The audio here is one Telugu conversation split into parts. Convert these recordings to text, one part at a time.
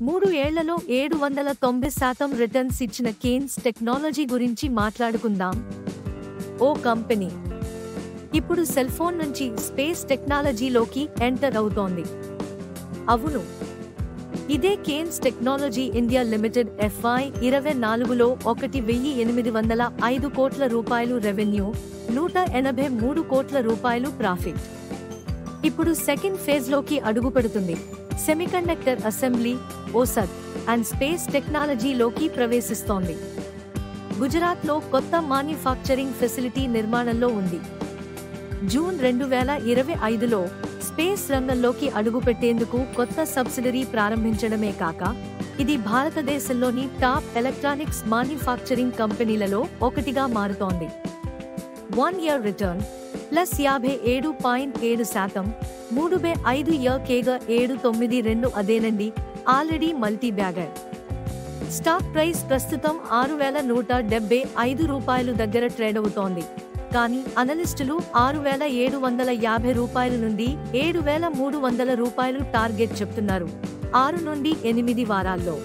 3 ఏళ్లలో 790% రిటర్న్స్ ఇచ్చిన కేన్స్ టెక్నాలజీ గురించి మాట్లాడుకుందాం. ఓ కంపెనీ ఇప్పుడు సెల్ ఫోన్ నుంచి స్పేస్ టెక్నాలజీలోకి ఎంటర్ అవుతోంది. అవును, ఇదే కేన్స్ టెక్నాలజీ ఇండియా లిమిటెడ్ FY24లో 1,805 కోట్ల రూపాయలు రెవెన్యూ, 183 కోట్ల రూపాయలు ప్రాఫిట్. ఇప్పుడు సెకండ్ ఫేజ్లోకి అడుగుపెడుతుంది. Semiconductor assembly, OSAT and space టెక్నాలజీలోకి ప్రవేశిస్తోంది. గుజరాత్లో కొత్త మాన్యుఫ్యాక్చరింగ్ ఫెసిలిటీ నిర్మాణంలో ఉంది. జూన్ 2025లో స్పేస్ రంగంలోకి అడుగుపెట్టేందుకు కొత్త సబ్సిడరీ ప్రారంభించడమే కాక ఇది భారతదేశంలోని టాప్ ఎలక్ట్రానిక్స్ మాన్యుఫ్యాక్చరింగ్ కంపెనీలలో ఒకటిగా మారుతోంది. 1 ఇయర్ రిటర్న్ ప్లస్ 57.7%, 3/5 ఇయర్ కేగా 792 అదేనండి, already multi bagger. Stock price ప్రస్తుతం 6,175 రూపాయలు దగ్గర ట్రేడ్ అవుతోంది. కానీ అనలిస్టులు 6,750 రూపాయల నుండి 7,300 రూపాయలు టార్గెట్ చెప్తున్నారు 6 నుండి 8 వారాల్లో.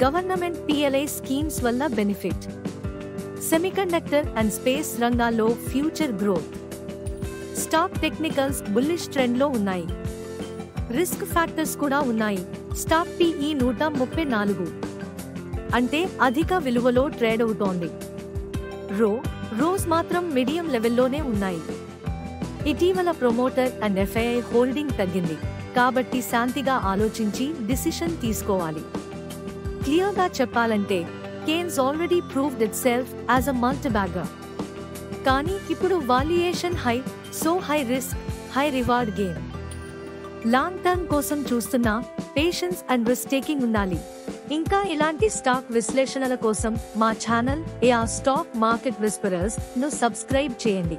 గవర్నమెంట్ PLI స్కీమ్స్ వల్ల బెనిఫిట్, సెమీకండక్టర్ అండ్ స్పేస్ రంగాల్లో future growth. Stock technicals bullish ట్రెండ్లో ఉన్నాయి. రిస్క్ ఫ్యాక్టర్స్ కూడా ఉన్నాయి. స్టాక్ PE 134 అంటే అధిక విలువలో ట్రేడ్ అవుతోంది. రోస్ మాత్రం మీడియం లెవెల్లోనే ఉన్నాయి. ఇటీవల ప్రమోటర్ అండ్ FII హోల్డింగ్ తగ్గింది కాబట్టి శాంతిగా ఆలోచించి డిసిషన్ తీసుకోవాలి. క్లియర్గా చెప్పాలంటే Kaynes already proved itself as a multibagger. కానీ ఇప్పుడు valuation high, so high risk high reward game. Long term కోసం చూస్తున్నా పేషెన్స్ అండ్ రిస్క్ టేకింగ్ ఉండాలి. ఇంకా ఇలాంటి స్టాక్ విశ్లేషణల కోసం మా ఛానల్ స్టాక్ మార్కెట్ విస్పరర్స్ ను సబ్స్క్రైబ్ చేయండి.